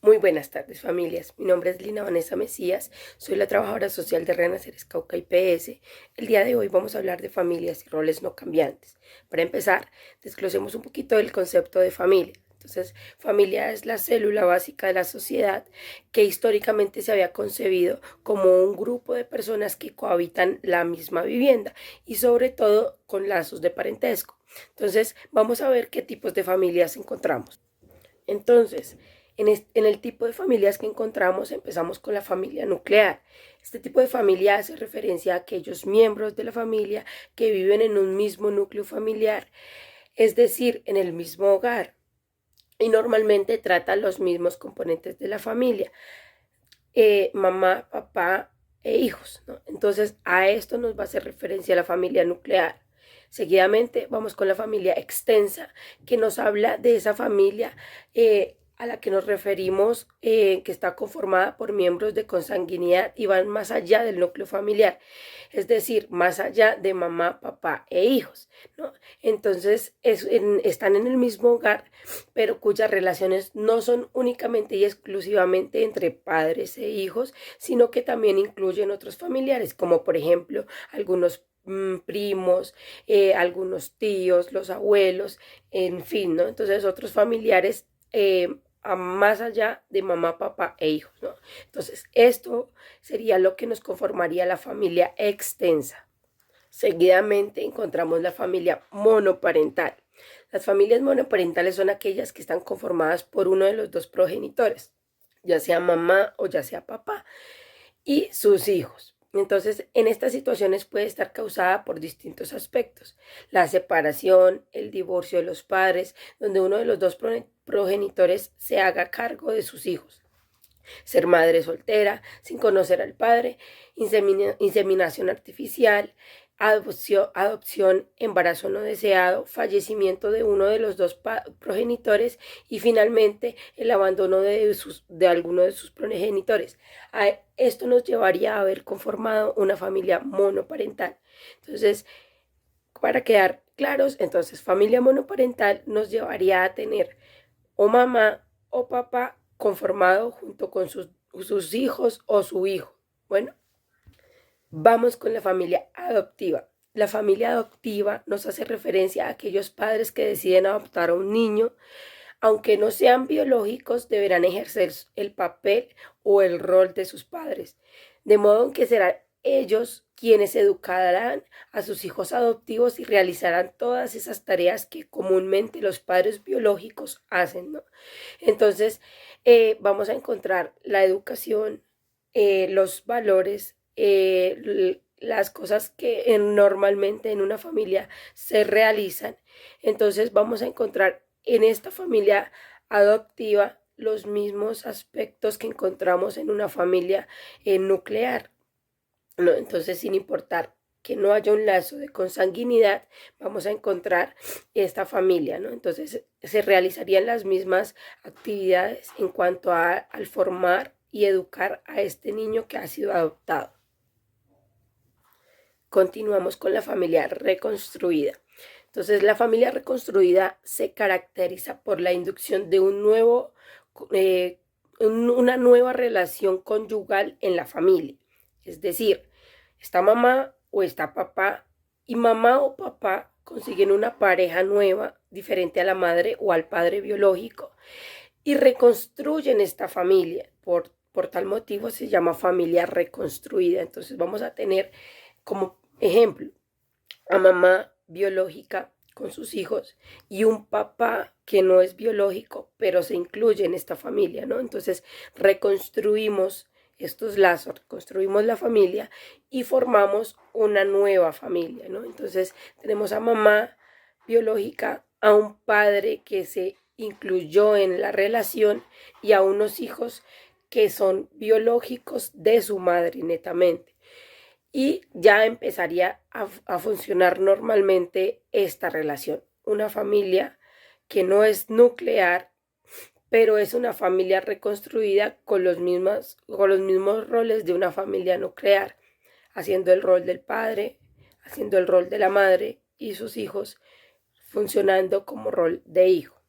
Muy buenas tardes, familias. Mi nombre es Lina Vanessa Mesías, soy la trabajadora social de Renacer Cauca IPS. El día de hoy vamos a hablar de familias y roles no cambiantes. Para empezar, desglosemos un poquito del concepto de familia. Entonces, familia es la célula básica de la sociedad que históricamente se había concebido como un grupo de personas que cohabitan la misma vivienda y sobre todo con lazos de parentesco. Entonces, vamos a ver qué tipos de familias encontramos. Entonces, en el tipo de familias que encontramos, empezamos con la familia nuclear. Este tipo de familia hace referencia a aquellos miembros de la familia que viven en un mismo núcleo familiar, es decir, en el mismo hogar, y normalmente trata los mismos componentes de la familia, mamá, papá e hijos, ¿no? Entonces, a esto nos va a hacer referencia la familia nuclear. Seguidamente vamos con la familia extensa, que nos habla de esa familia a la que nos referimos, que está conformada por miembros de consanguinidad y van más allá del núcleo familiar, es decir, más allá de mamá, papá e hijos, ¿no? Entonces están en el mismo hogar, pero cuyas relaciones no son únicamente y exclusivamente entre padres e hijos, sino que también incluyen otros familiares, como por ejemplo algunos primos, algunos tíos, los abuelos, en fin, ¿no? Entonces otros familiares más allá de mamá, papá e hijos, ¿no? Entonces esto sería lo que nos conformaría la familia extensa. Seguidamente encontramos la familia monoparental. Las familias monoparentales son aquellas que están conformadas por uno de los dos progenitores, ya sea mamá o ya sea papá, y sus hijos. Entonces, en estas situaciones puede estar causada por distintos aspectos. La separación, el divorcio de los padres, donde uno de los dos progenitores se haga cargo de sus hijos. Ser madre soltera, sin conocer al padre, inseminación artificial, adopción, embarazo no deseado, fallecimiento de uno de los dos progenitores y finalmente el abandono de alguno de sus progenitores. Esto nos llevaría a haber conformado una familia monoparental. Entonces, para quedar claros, entonces familia monoparental nos llevaría a tener o mamá o papá conformado junto con sus hijos o su hijo. Bueno, vamos con la familia adoptiva. La familia adoptiva nos hace referencia a aquellos padres que deciden adoptar a un niño, aunque no sean biológicos, deberán ejercer el papel o el rol de sus padres, de modo que serán ellos quienes educarán a sus hijos adoptivos y realizarán todas esas tareas que comúnmente los padres biológicos hacen, ¿no? Entonces, vamos a encontrar la educación, los valores, las cosas que normalmente en una familia se realizan. Entonces, vamos a encontrar en esta familia adoptiva los mismos aspectos que encontramos en una familia nuclear, ¿no? Entonces, sin importar que no haya un lazo de consanguinidad, vamos a encontrar esta familia, ¿no? Entonces, se realizarían las mismas actividades en cuanto al formar y educar a este niño que ha sido adoptado. Continuamos con la familia reconstruida. Entonces, la familia reconstruida se caracteriza por la inducción de eh, una nueva relación conyugal en la familia. Es decir, está mamá o está papá y mamá o papá consiguen una pareja nueva, diferente a la madre o al padre biológico, y reconstruyen esta familia. Por tal motivo se llama familia reconstruida. Entonces vamos a tener como ejemplo a mamá biológica con sus hijos y un papá que no es biológico, pero se incluye en esta familia, ¿no? Entonces reconstruimos estos lazos, reconstruimos la familia y formamos una nueva familia, ¿no? Entonces tenemos a mamá biológica, a un padre que se incluyó en la relación y a unos hijos que son biológicos de su madre netamente, y ya empezaría a funcionar normalmente esta relación. Una familia que no es nuclear, pero es una familia reconstruida con los mismos roles de una familia nuclear, haciendo el rol del padre, haciendo el rol de la madre y sus hijos funcionando como rol de hijo.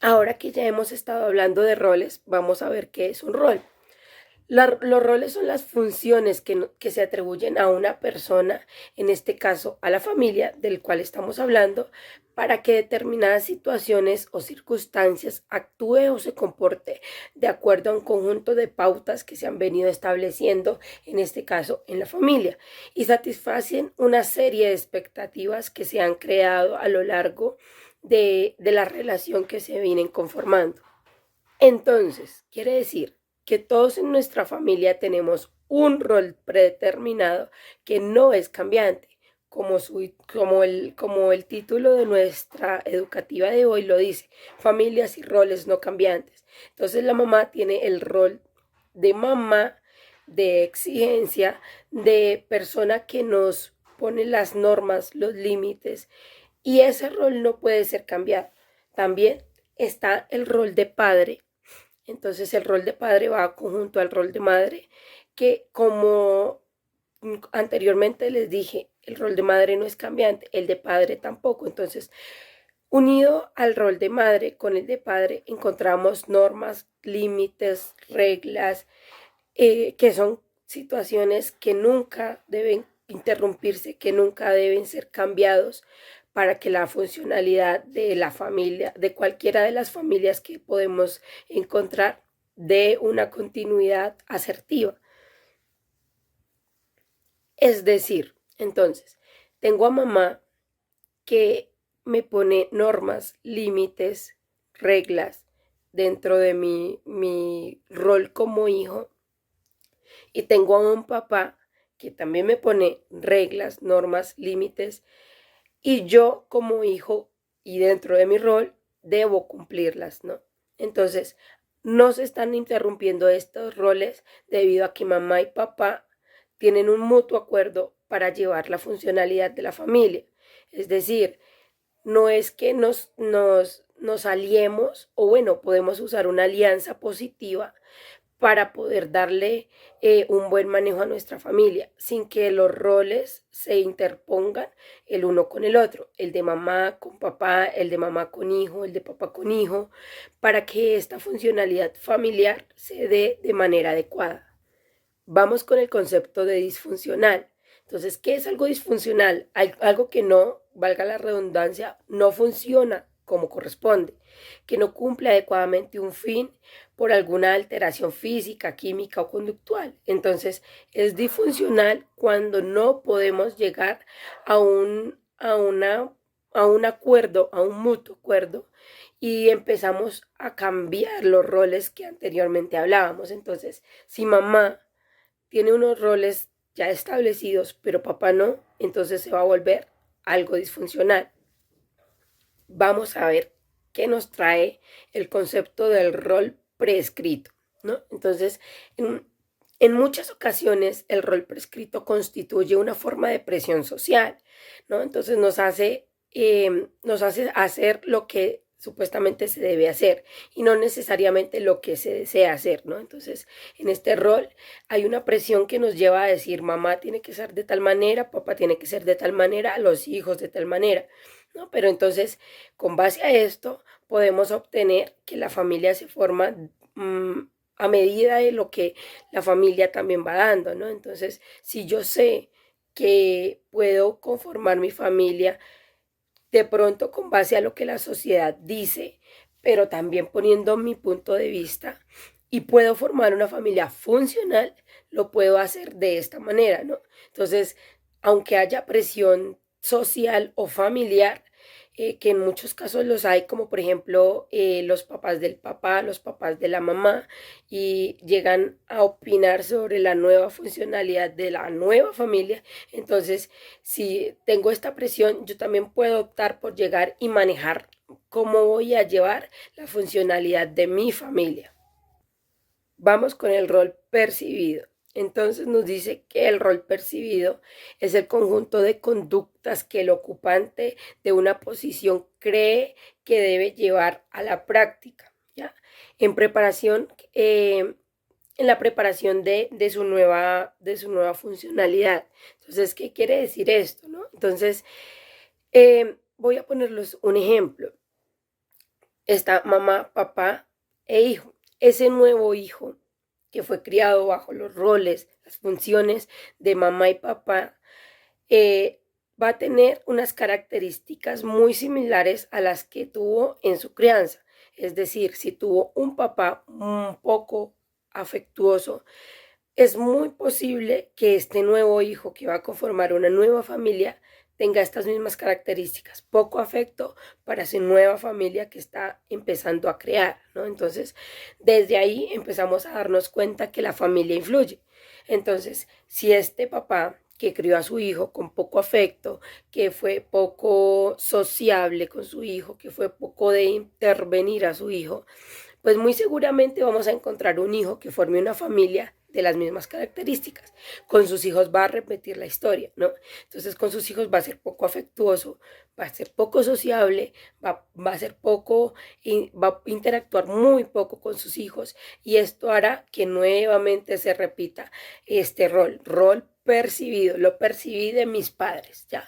Ahora que ya hemos estado hablando de roles, vamos a ver qué es un rol. Los roles son las funciones que se atribuyen a una persona, en este caso a la familia del cual estamos hablando, para que determinadas situaciones o circunstancias actúe o se comporte de acuerdo a un conjunto de pautas que se han venido estableciendo, en este caso en la familia, y satisfacen una serie de expectativas que se han creado a lo largo de la relación que se vienen conformando. Entonces, quiere decir que todos en nuestra familia tenemos un rol predeterminado que no es cambiante, como el título de nuestra educativa de hoy lo dice, familias y roles no cambiantes. Entonces la mamá tiene el rol de mamá, de exigencia, de persona que nos pone las normas, los límites, y ese rol no puede ser cambiado. También está el rol de padre. Entonces el rol de padre va conjunto al rol de madre, que como anteriormente les dije, el rol de madre no es cambiante, el de padre tampoco. Entonces, unido al rol de madre con el de padre, encontramos normas, límites, reglas, que son situaciones que nunca deben interrumpirse, que nunca deben ser cambiados para que la funcionalidad de la familia, de cualquiera de las familias que podemos encontrar, dé una continuidad asertiva. Es decir, entonces, tengo a mamá que me pone normas, límites, reglas dentro de mi rol como hijo, y tengo a un papá que también me pone reglas, normas, límites, y yo como hijo y dentro de mi rol debo cumplirlas, ¿no? Entonces, no se están interrumpiendo estos roles debido a que mamá y papá tienen un mutuo acuerdo para llevar la funcionalidad de la familia. Es decir, no es que nos aliemos, o bueno, podemos usar una alianza positiva para poder darle un buen manejo a nuestra familia, sin que los roles se interpongan el uno con el otro, el de mamá con papá, el de mamá con hijo, el de papá con hijo, para que esta funcionalidad familiar se dé de manera adecuada. Vamos con el concepto de disfuncional. Entonces, ¿qué es algo disfuncional? Algo que no, valga la redundancia, no funciona como corresponde, que no cumple adecuadamente un fin por alguna alteración física, química o conductual. Entonces, es disfuncional cuando no podemos llegar a a un acuerdo, a un mutuo acuerdo, y empezamos a cambiar los roles que anteriormente hablábamos. Entonces, si mamá tiene unos roles ya establecidos, pero papá no, entonces se va a volver algo disfuncional. Vamos a ver qué nos trae el concepto del rol prescrito, ¿no? Entonces, en muchas ocasiones el rol prescrito constituye una forma de presión social, ¿no? Entonces nos hace hacer lo que supuestamente se debe hacer y no necesariamente lo que se desea hacer, ¿no? Entonces, en este rol hay una presión que nos lleva a decir, mamá tiene que ser de tal manera, papá tiene que ser de tal manera, los hijos de tal manera, ¿no? Pero entonces, con base a esto, podemos obtener que la familia se forma a medida de lo que la familia también va dando, ¿no? Entonces, si yo sé que puedo conformar mi familia de pronto con base a lo que la sociedad dice, pero también poniendo mi punto de vista, y puedo formar una familia funcional, lo puedo hacer de esta manera, ¿no? Entonces, aunque haya presión social o familiar, que en muchos casos los hay, como por ejemplo los papás del papá, los papás de la mamá, y llegan a opinar sobre la nueva funcionalidad de la nueva familia. Entonces, si tengo esta presión, yo también puedo optar por llegar y manejar cómo voy a llevar la funcionalidad de mi familia. Vamos con el rol percibido. Entonces nos dice que el rol percibido es el conjunto de conductas que el ocupante de una posición cree que debe llevar a la práctica, ¿ya? En preparación, en la preparación de su nueva funcionalidad. Entonces, ¿qué quiere decir esto, no? Entonces, voy a ponerles un ejemplo. está mamá, papá e hijo. Ese nuevo hijo que fue criado bajo los roles, las funciones de mamá y papá, va a tener unas características muy similares a las que tuvo en su crianza. Es decir, si tuvo un papá un poco afectuoso, es muy posible que este nuevo hijo que va a conformar una nueva familia tenga estas mismas características, poco afecto para su nueva familia que está empezando a crear, ¿no? Entonces, desde ahí empezamos a darnos cuenta que la familia influye. Entonces, si este papá que crió a su hijo con poco afecto, que fue poco sociable con su hijo, que fue poco de intervenir a su hijo, pues muy seguramente vamos a encontrar un hijo que forme una familia de las mismas características. Con sus hijos va a repetir la historia, ¿no? Entonces con sus hijos va a ser poco afectuoso, va a ser poco sociable, va a ser poco, va a interactuar muy poco con sus hijos y esto hará que nuevamente se repita este rol percibido, lo percibí de mis padres, ya.